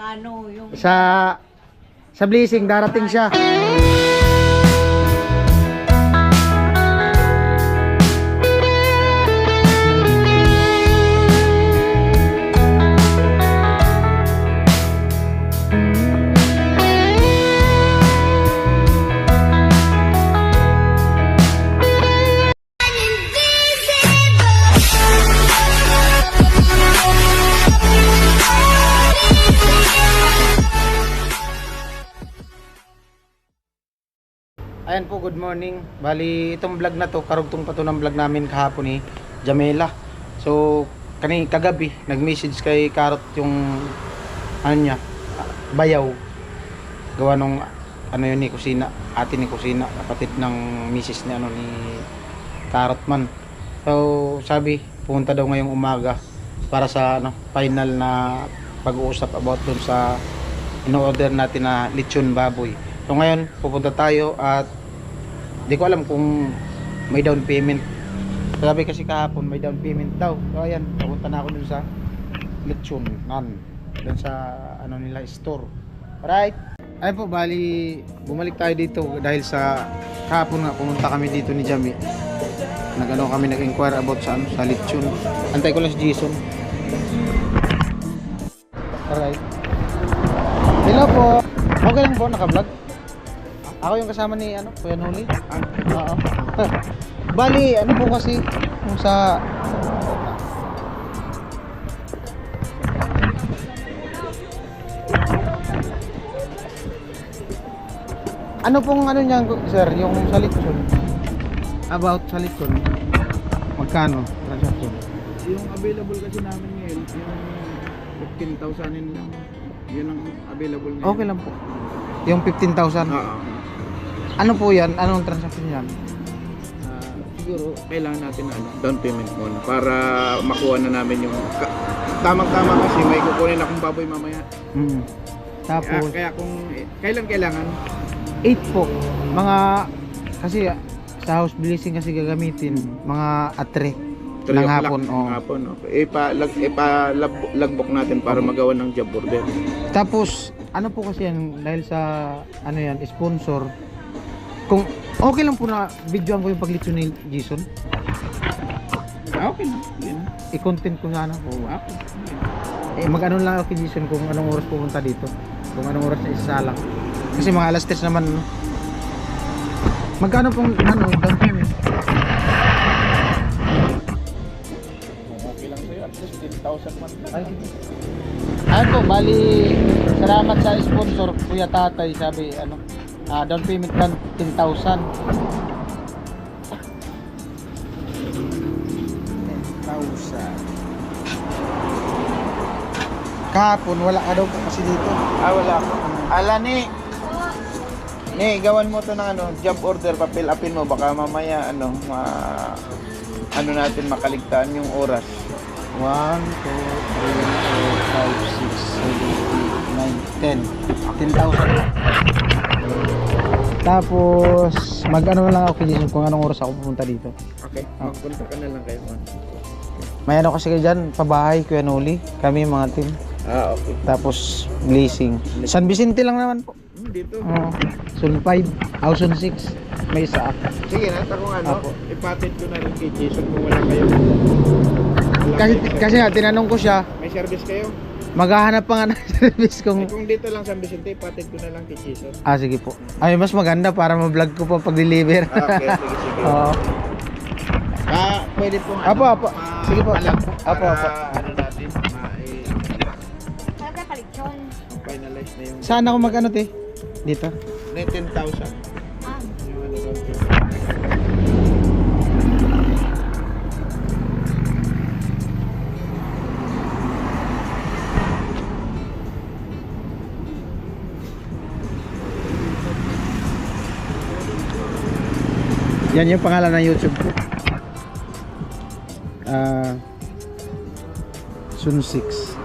ano, yung... Sa Blessing, darating siya. Ayan po, good morning. Bali, itong vlog na to, karugtong pa to ng vlog namin kahapon ni Jamela. So, kagabi, nag-message kay Karot yung ano niya, bayaw. Gawa nung ano yun ni Kusina, ate ni Kusina, kapatid ng misis ni ano ni Karot man. So, sabi, pumunta daw ngayong umaga para sa ano, final na pag-uusap about dun sa in-order natin na lechon baboy. So ngayon, pupunta tayo at di ko alam kung may down payment. Sabi kasi kahapon may down payment daw. So ayan, pupunta na ako dun sa lechon nan, dun sa ano nila store. Alright. Ayun po, bali bumalik tayo dito dahil sa kahapon nga pumunta kami dito ni Jami. Nag-ano kami, nag-inquire about sa ano, sa lechon. Antay ko lang si Jason. Alright. Hello po. Okay lang po, naka-vlog? Ako yung kasama ni ano, Kuya Noli. Oo. Bali, ano po kasi kung sa ano pong ano niyan, sir, yung sa lechon? About sa lechon. Magkano transaction? Yung available kasi namin ngayon, yung 15,000 lang. Yun ang available ngayon. Okay lang po. Yung 15,000. Ano po yan? Anong transaction yan? Siguro kailangan natin na down payment muna para makuha na namin yung tamang-tama kasi may kukunin akong baboy mamaya. Tapos Kaya kung kailan kailangan 8 po. Mga kasi sa house blessing kasi gagamitin mga atre ng hapon. Hapon. Okay. Logbook natin para magawa ng job order. Tapos ano po kasi yan dahil sa ano yan sponsor. Kung okay lang po na videoan ko yung paglitsyon ni Jason. Okay na. I-content ko sana po. Okay. Mag-ano lang ako kay Jason kung anong oras pupunta dito. Kung anong oras na isasalang. Kasi mga alas 3 naman. Magkano pong ano down payment? Okay lang sa'yo. At least 10,000 man lang. Ayun po, bali salamat sa sponsor Kuya Tatay, sabi ano down payment lang 10,000. 10,000. Kahapon wala ka daw po kasi dito. Wala ako. Ni, gawan mo to ng ano, job order, papel upin mo baka mamaya ano, ano natin makaligtaan yung oras. 1, 2, 3, 4, 5, 6, 7, 8, 9, 10. 10,000. Tapos mag-ano lang ako kay Jason kung anong oras ako pupunta dito. Okay, magpunta ka na lang kayo. May ano kasi kayo dyan, pabahay, Kuya Noli. Kami mga team. Okay. Tapos blessing. San Vicente lang naman po. Dito. Zone 5, Zone 6. May isa. Sige na, kung ano, Apo. ipatid ko na rin kay Jason kung wala kayo. Kasi nga, tinanong ko siya, May service kayo? maghahanap pa nga ng service kung... Kung dito lang San Vicente, ipatid ko na lang kay Jason. Sige po. Ay, mas maganda para ma-vlog ko pa pag-deliver. Okay, sige. Oo. Pwede pong Apo. Sige po. Apo. Apo. Ano natin, Talaga kalitsyon. finalize na yung Saan ako mag-ano, te? Dito? 10,000. Ah, Yung ano doon. Yan yung pangalan ng YouTube ko. Sun 6.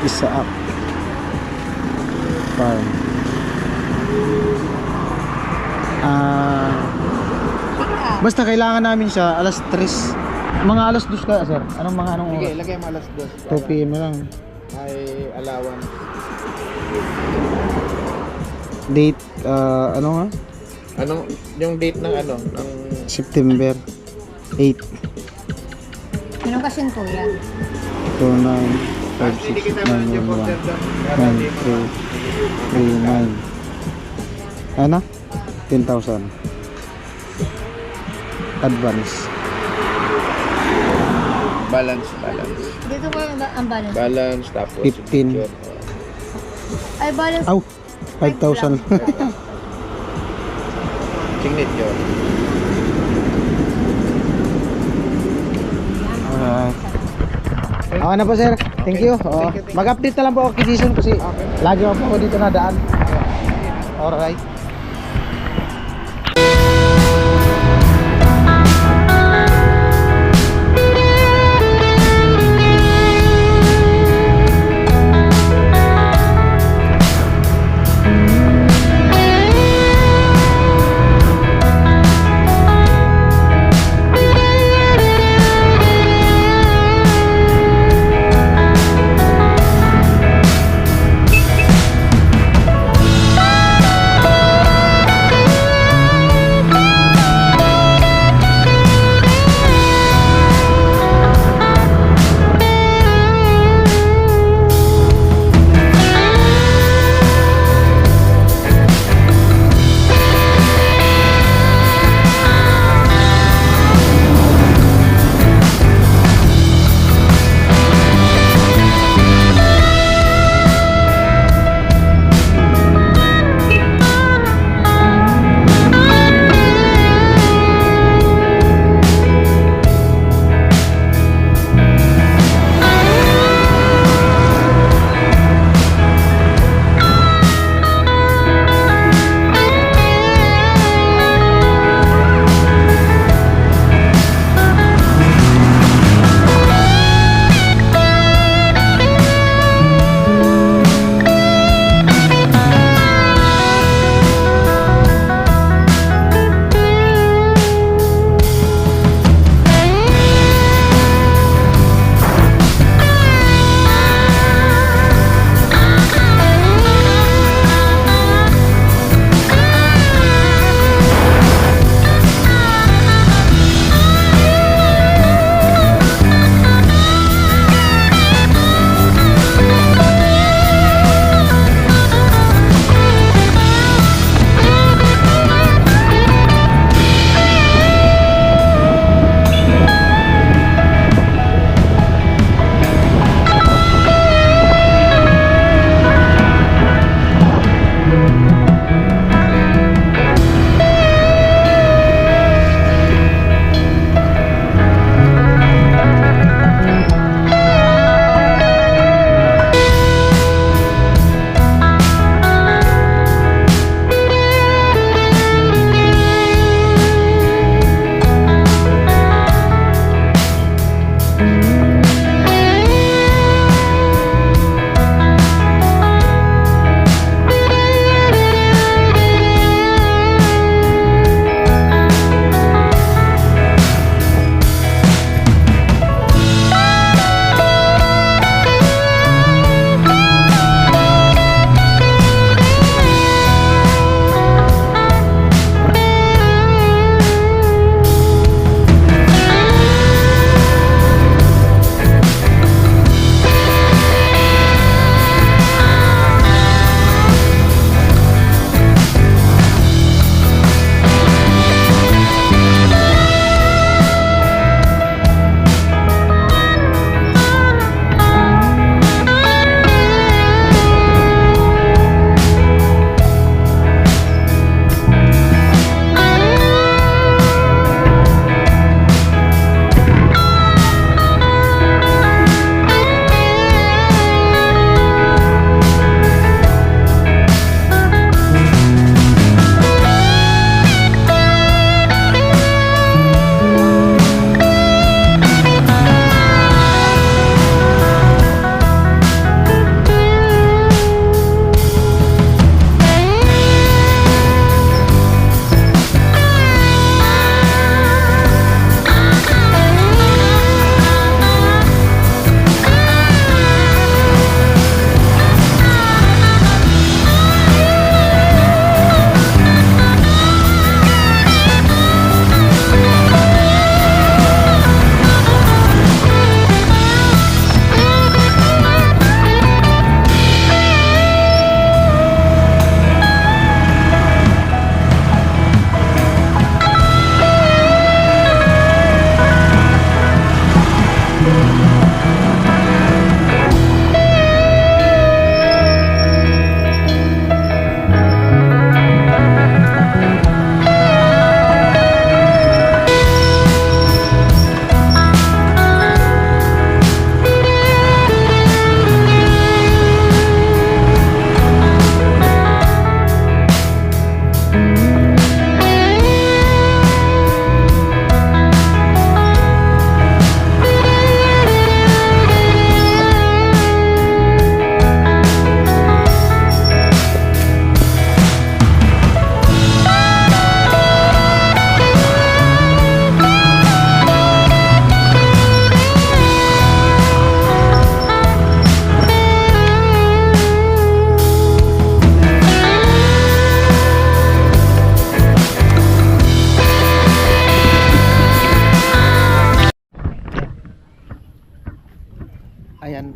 Isa up. Farm. Basta kailangan namin siya alas 3. Mga alas 2 ka, sir. Anong Sige, oras? lagay mo alas 2. 2 PM na lang. May allowance. Date, ano nga? Anong, yung date ng ano? Ng September 8. Anong kasing kuya? 2, 9, 5, Hindi 6, kita 9, naman yung 1, order doon. 9, 2, 3, 9. Ano? 10,000. Advance. Balance. Dito ko ang balance. Balance, tapos 15. signature. Ay, balance. Aw, 5,000. Signature. Alright. Okay na po, sir. Thank you. Oh, Thank you. mag-update na lang po ako acquisition kasi lagi pa po ako dito nadaan. Alright.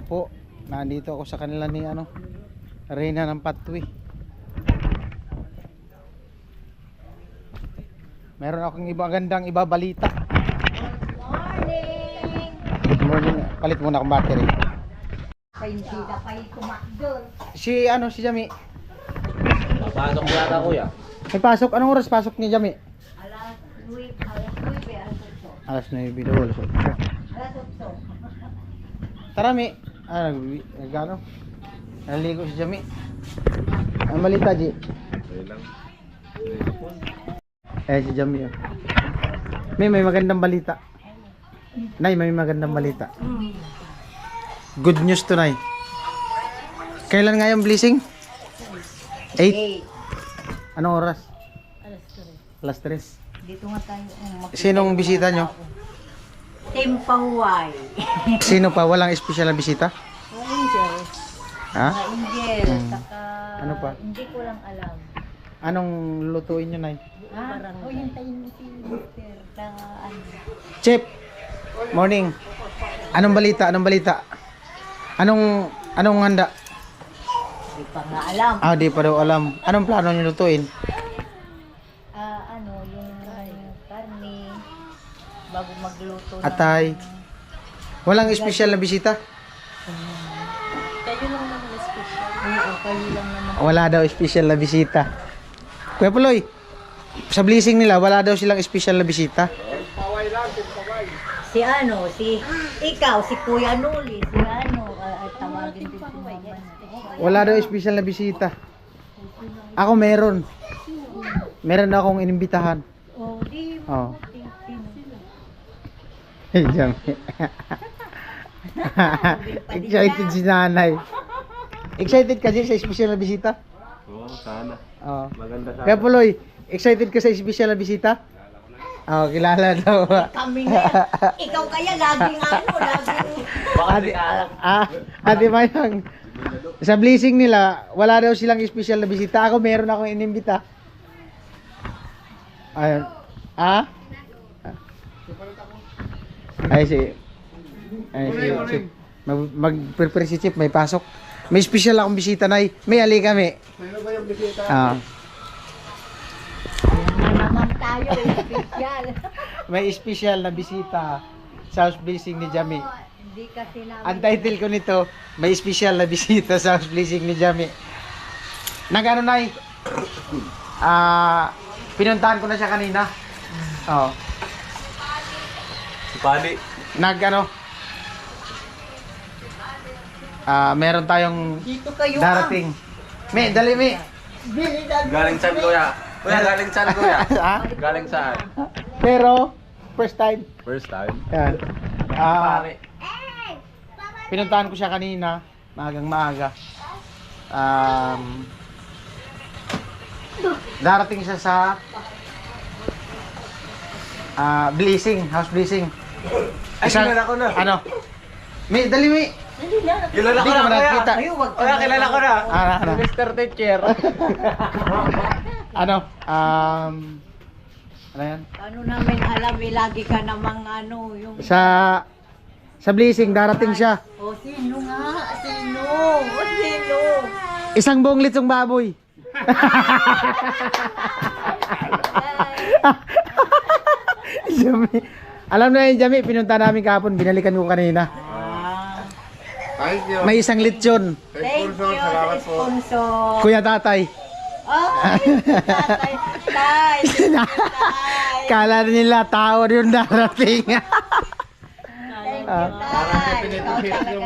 po. Nandito ako sa kanila ni ano, Reyna ng Patwi. Meron akong gandang ibabalita. Morning! Good morning. Palit muna akong battery. Hindi na pa kumakdol. Si ano, si Jami. Pasok yata kuya. May pasok. Anong oras pasok ni Jami? Alas 9, alas 8. Alas 9 daw. Alas 8. Tara, Mi. Nagano? Naligo si Jami. Ang balita, Ji. Si Jami. Oh. May magandang balita. Nay, may magandang balita. Good news to, Nay. Kailan nga yung blessing? 8. Anong oras? Alas 3. Alas 3. Dito nga tayo. Sinong bisita nyo? Team Pahuay. Sino pa? Walang espesyal na bisita? Angel. Ha? Angel. Saka... Ano pa? Hindi ko lang alam. Anong lutuin nyo, Nay? O hintayin mo si Mister. Ano? Chip! Morning! Anong balita? Anong balita? Anong handa? Hindi pa nga alam. Di pa daw alam. Anong plano nyo lutuin? Yung karne. Bago magluto ng... Atay. Walang espesyal na bisita? Kayo lang naman special. Oo, kayo lang naman. Wala daw espesyal na bisita. Kuya Puloy, sa blessing nila, wala daw silang espesyal na bisita. Si ikaw, si Kuya Nuli, si tawagin din si Mama. Wala daw espesyal na bisita. Ako meron. Meron akong inimbitahan. Oh, di Oh. mo. Excited si nanay. Excited ka din sa espesyal na bisita? Oo, sana. Oo. Maganda sana. Kaya Puloy, excited ka sa espesyal na bisita? Kilala daw. Kami na yan. Ikaw kaya laging laging... Ate Mayang, sa blessing nila, wala daw silang espesyal na bisita. Ako meron akong inimbita. Ayun. Si Chip. Mag-prepare si Chip, may pasok. May special akong bisita, Nay. May ali kami. Sino ba yung bisita? Naman tayo, special. May special na bisita sa house blessing ni Jami. Hindi kasi namin... Ang title ko nito, may special na bisita sa house blessing ni Jami. Nag-ano, Nay? Pinuntahan ko na siya kanina. Si Pali. Meron tayong Dito kayo darating. Me, dali me. Galing saan kuya? Kuya, galing saan kuya? Ha? Galing saan? Pero, first time. First time. Yan. Pare. Pinuntahan ko siya kanina, maagang maaga. Darating siya sa blessing, house blessing. Ay, kilala ko na. Ano? May, dali may. Kilala ko Hindi ka na ba kuya. nakita? Kuya, kilala ko na. Ano? Mr. Teacher. Ano? Ano yan? Ano namin alam, lagi ka namang yung... Sa blessing, darating siya. O, sino nga? Sino? Sino? Isang buong litsong baboy. Jami. Alam na yun, Jami, pinunta namin kahapon, binalikan ko kanina. Thank you. May isang litsyon. Thank you sa Salamat po. sponsor. Kuya Tatay. Oh, tatay. Tay. Kala nila tao yung darating. Thank you, tay. Parang pinipresit yung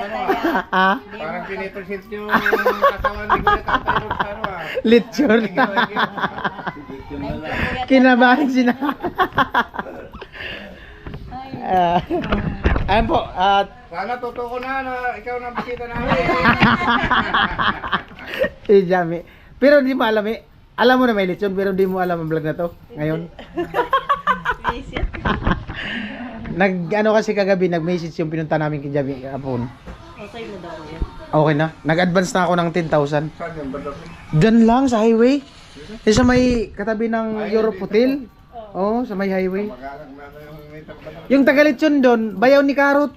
Ah, Parang pinipresit yung katawan ni Kuya Tatay Rob sa litsyon. Kinabahan sila. Ayun po, at Sana totoo na ikaw na bisita namin. si Jami. Pero di mo alam eh. Alam mo na may lechon pero di mo alam ang vlog na to ngayon. Ano kasi kagabi nag-message yung pinunta namin kay Jami kapon. Okay na daw yan. Okay na. Nag-advance na ako ng 10,000. Saan yung badok? Diyan lang sa highway. Sa may katabi ng Europe Hotel. Oo, sa may highway. Mag-aarag na yung may tagbadok. Yung taga lechon doon, bayaw ni Karot.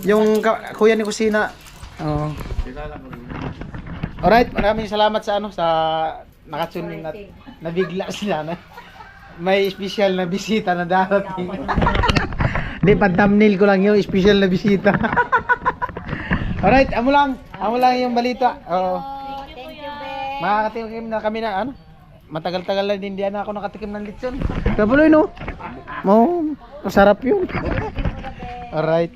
Yung kuya ni Kusina, Oo. Alright, maraming salamat sa sa nakatune na nabigla sila na. May special na bisita na darating. Hindi, pang-thumbnail ko lang yung special na bisita. Alright, amo lang yung balita. Oo. Thank you, Ben. Makakatikim na kami na matagal-tagal na din diyan ako nakatikim ng lechon. Kabuloy no? Masarap yun. Alright.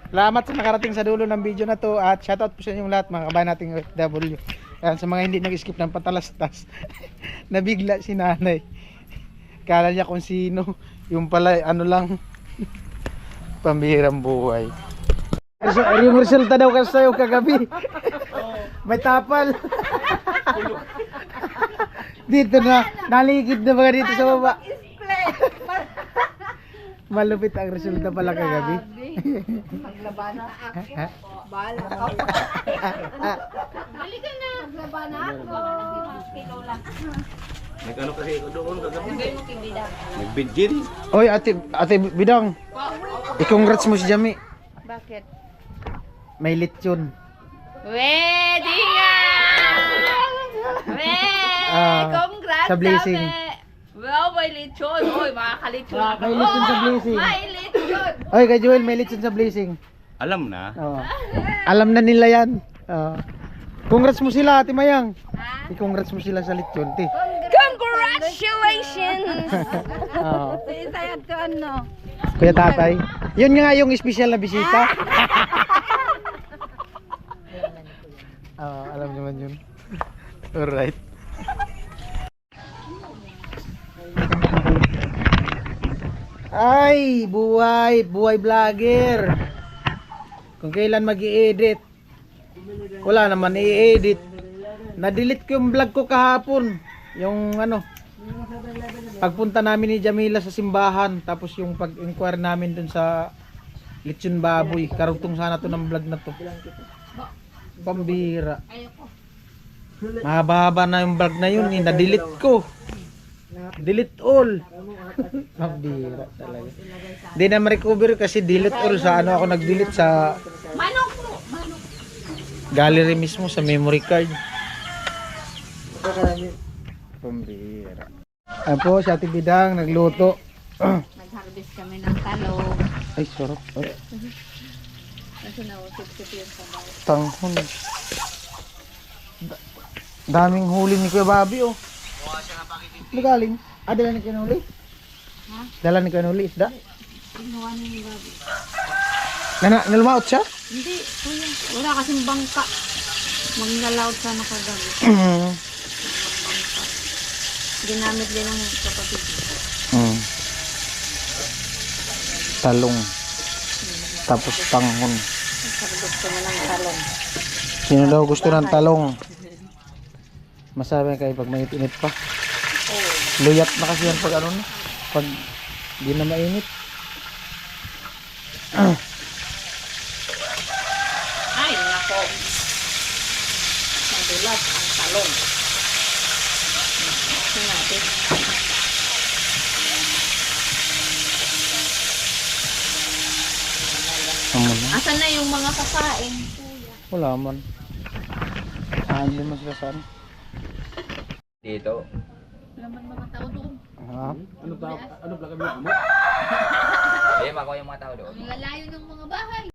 Salamat sa nakarating sa dulo ng video na to at shoutout po sa inyong lahat mga kabayan nating OFW. Ayan, sa mga hindi nag-skip ng patalastas. Nabigla si nanay. Kala niya kung sino. Yung pala lang. Pambihirang buhay. Yung resulta daw kasi sa'yo kagabi. May tapal. Dito na. Naligid na mga dito sa baba. Malupit ang resulta pala kagabi. Maglabanan ako. Bahala ka. Balik ka na. Maglabanan ako. Kilo lang. Nag-ano kasi ako doon kagabi. Nag-bidjin. Oy, ate Bidang. I-congrats mo si Jami. Bakit? May lechon. Wedding nga! Congrats Sa blessing. Wow, may lechon. Oy, makakalechon. May lechon sa blessing. May lechon. Oy, kay Joel, may lechon sa blessing. Alam na. Oo. Alam na nila yan. Oo. Congrats mo sila, Ate Mayang. I-congrats mo sila sa lechon, te. Congratulations! Oo. Isayat ko ano. Kuya Tatay. Yun nga yung special na bisita. Oo, alam naman yun. Alright. Ay, buhay vlogger. Kung kailan mag-i-edit. Wala naman i-edit. Na-delete ko yung vlog ko kahapon. Yung pagpunta namin ni Jamila sa simbahan, tapos yung pag-inquire namin dun sa lechon baboy. Karugtong sana to ng vlog na to. Pambira. Mahaba-haba na yung vlog na yun, na-delete ko. Delete all. Pambira talaga. Hindi na ma-recover kasi delete all sa ako nag-delete sa gallery mismo sa memory card. Pambira. Apo, si Ate Bidang nagluto. Nag-harvest kami ng talong. Ay, sarap. Ay, Kasi na-sip-sip yung sabaw. tanghon. Daming huli ni Kuya Bobby, oh. Ano galing? Dala ni Kanuli? Ha? Dala ni Kanuli, isda? Ginawa niya yung babi. Nalumaot siya? Hindi, kuya. Wala kasing bangka. Manglalaot sana kagabi. Ginamit din ng kapatid. Talong. Tapos tanghon. Gusto mo ng talong. Sino daw gusto ng talong? Masabi kayo pag mainit-init pa. Luyat na kasi yan pag pag di na mainit. Ay, nako. Madulas ang talong. Ito natin. Asan na yung mga kakain? Wala man. Hindi mo sila saan. Dito. Wala man mga tao doon. Ha? Eh, mako yung mga tao doon. Ang lalayo ng mga bahay.